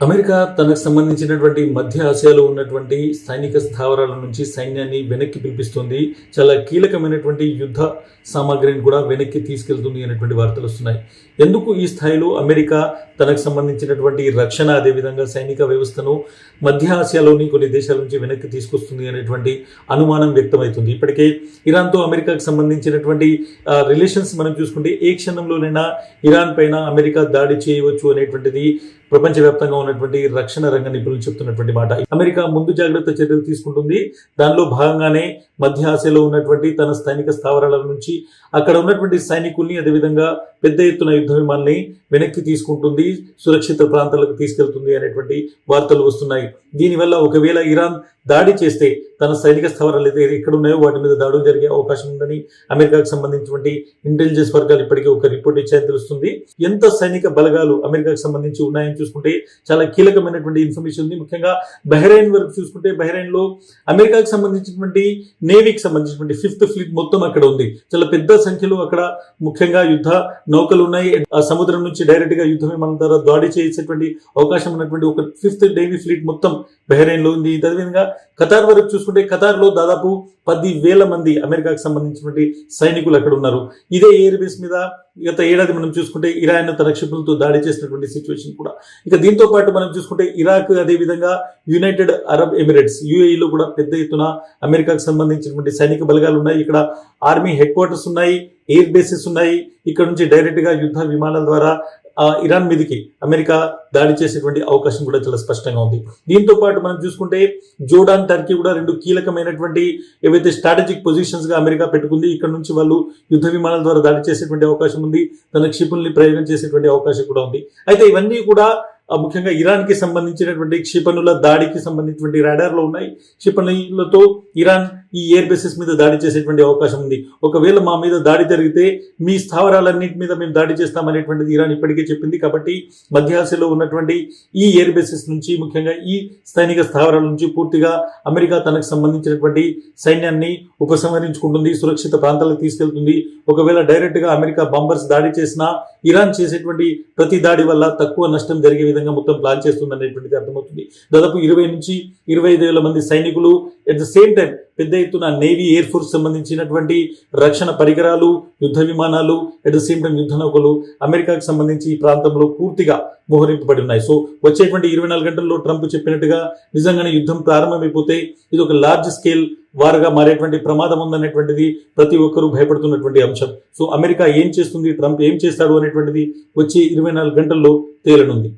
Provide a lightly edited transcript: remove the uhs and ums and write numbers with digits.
America తనకు సంబంధించినటువంటి మధ్య ఆసియాలో ఉన్నటువంటి సైనిక స్థావరాల నుంచి సైన్యాన్ని వెనక్కి పిలిపిస్తుంది. చాలా కీలకమైనటువంటి యుద్ధ సామాగ్రిని కూడా వెనక్కి తీసుకెళ్తుంది అనేటువంటి వార్తలు వస్తున్నాయి. ఎందుకు ఈ స్థాయిలో అమెరికా తనకు సంబంధించినటువంటి రక్షణ అదేవిధంగా సైనిక వ్యవస్థను మధ్య ఆసియాలోని కొన్ని దేశాల నుంచి వెనక్కి తీసుకొస్తుంది అనేటువంటి అనుమానం వ్యక్తమవుతుంది. ఇప్పటికే ఇరాన్తో అమెరికాకు సంబంధించినటువంటి రిలేషన్స్ మనం చూసుకుంటే ఏ క్షణంలోనైనా ఇరాన్ పైన అమెరికా దాడి చేయవచ్చు అనేటువంటిది ప్రపంచవ్యాప్తంగా ఉన్నటువంటి రక్షణ రంగ నిపుణులు చెప్తున్నటువంటి మాట. అమెరికా ముందు జాగ్రత్త చర్యలు తీసుకుంటుంది. దానిలో భాగంగానే మధ్య ఆసియాలో ఉన్నటువంటి తన సైనిక స్థావరాల నుంచి అక్కడ ఉన్నటువంటి సైనికుల్ని అదేవిధంగా పెద్ద ఎత్తున యుద్ధ విమానాన్ని వెనక్కి తీసుకుంటుంది, సురక్షిత ప్రాంతాలకు తీసుకెళ్తుంది అనేటువంటి వార్తలు వస్తున్నాయి. దీనివల్ల ఒకవేళ ఇరాన్ దాడి చేస్తే తన సైనిక స్థావరాలు అయితే ఎక్కడ ఉన్నాయో వాటి మీద దాడులు జరిగే అవకాశం ఉందని అమెరికాకు సంబంధించినటువంటి ఇంటెలిజెన్స్ వర్గాలు ఇప్పటికే ఒక రిపోర్ట్ ఇచ్చాయని తెలుస్తుంది. ఎంత సైనిక బలగాలు అమెరికాకు సంబంధించి ఉన్నాయని చూసుకుంటే చాలా కీలకమైనటువంటి ఇన్ఫర్మేషన్ ఉంది. ముఖ్యంగా బహ్రెయిన్ వరకు చూసుకుంటే బహ్రెయిన్ లో అమెరికాకు సంబంధించినటువంటి నేవీకి సంబంధించినటువంటి 5th ఫ్లీట్ మొత్తం అక్కడ ఉంది. చాలా పెద్ద సంఖ్యలో అక్కడ ముఖ్యంగా యుద్ధ నౌకలు ఉన్నాయి. ఆ సముద్రం నుంచి డైరెక్ట్ గా యుద్ధ విమానం ద్వారా దాడి చేసేటువంటి అవకాశం ఉన్నటువంటి ఒక 5th నేవీ ఫ్లీట్ మొత్తం బహ్రెయిన్ లో ఉంది. అదేవిధంగా ఖతార్ వరకు చూసుకుంటే ఖతార్ లో దాదాపు 10,000 మంది అమెరికాకు సంబంధించినటువంటి సైనికులు అక్కడ ఉన్నారు. ఇదే ఎయిర్ బేస్ మీద గత ఏడాది మనం చూసుకుంటే ఇరాన్ తన క్షిపణులతో దాడి చేసినటువంటి సిచ్యువేషన్ కూడా. ఇక దీంతో పాటు మనం చూసుకుంటే ఇరాక్ అదేవిధంగా యునైటెడ్ అరబ్ ఎమిరేట్స్ యుఏఈలో కూడా పెద్ద ఎత్తున అమెరికాకు సంబంధించినటువంటి సైనిక బలగాలు ఉన్నాయి. ఇక్కడ ఆర్మీ హెడ్ క్వార్టర్స్ ఉన్నాయి, ఎయిర్ బేసెస్ ఉన్నాయి. ఇక్కడ నుంచి డైరెక్ట్ గా యుద్ధ విమానాల ద్వారా ఇరాన్ మీదకి అమెరికా దాడి చేసేటువంటి అవకాశం కూడా చాలా స్పష్టంగా ఉంది. దీంతో పాటు మనం చూసుకుంటే జోర్డాన్, టర్కీ కూడా రెండు కీలకమైనటువంటి ఏవైతే స్ట్రాటజిక్ పొజిషన్స్ గా అమెరికా పెట్టుకుంది. ఇక్కడ నుంచి వాళ్ళు యుద్ధ విమానాల ద్వారా దాడి చేసేటువంటి అవకాశం ఉంది, తన క్షిపణుల్ని ప్రయోగం చేసేటువంటి అవకాశం కూడా ఉంది. అయితే ఇవన్నీ కూడా ముఖ్యంగా ఇరాన్ కి సంబంధించినటువంటి క్షిపణుల దాడికి సంబంధించినటువంటి రాడార్లు ఉన్నాయి. క్షిపణులతో ఇరాన్ ఈ ఎయిర్ బేసెస్ మీద దాడి చేసేటువంటి అవకాశం ఉంది. ఒకవేళ మా మీద దాడి జరిగితే మీ స్థావరాలన్నింటి మీద మేము దాడి చేస్తామనేటువంటిది ఇరాన్ ఇప్పటికే చెప్పింది. కాబట్టి మధ్య ఆసియాలో ఉన్నటువంటి ఈ ఎయిర్ బేసెస్ నుంచి ముఖ్యంగా ఈ సైనిక స్థావరాల నుంచి పూర్తిగా అమెరికా తనకు సంబంధించినటువంటి సైన్యాన్ని ఉపసంహరించుకుంటుంది, సురక్షిత ప్రాంతాలకు తీసుకెళ్తుంది. ఒకవేళ డైరెక్ట్ గా అమెరికా బాంబర్స్ దాడి చేసినా ఇరాన్ చేసేటువంటి ప్రతి దాడి వల్ల తక్కువ నష్టం జరిగే విధంగా మొత్తం ప్లాన్ చేస్తుంది అనేటువంటిది అర్థమవుతుంది. దాదాపు 20 నుంచి 25,000 మంది సైనికులు, అట్ ద సేమ్ టైం పెద్ద ఎత్తున నేవీ, ఎయిర్ ఫోర్స్ సంబంధించినటువంటి రక్షణ పరికరాలు, యుద్ధ విమానాలు, అట్ ద సేమ్ టైం యుద్ధ నౌకలు అమెరికాకు సంబంధించి ఈ ప్రాంతంలో పూర్తిగా మోహరింపబడి ఉన్నాయి. సో వచ్చేటువంటి 24 గంటల్లో ట్రంప్ చెప్పినట్టుగా నిజంగానే యుద్ధం ప్రారంభమైపోతే ఇది ఒక లార్జ్ స్కేల్ వారుగా మారేటువంటి ప్రమాదం ఉందనేటువంటిది ప్రతి ఒక్కరూ భయపడుతున్నటువంటి అంశం. సో అమెరికా ఏం చేస్తుంది, ట్రంప్ ఏం చేస్తాడు అనేటువంటిది వచ్చే 24 గంటల్లో తేలనుంది.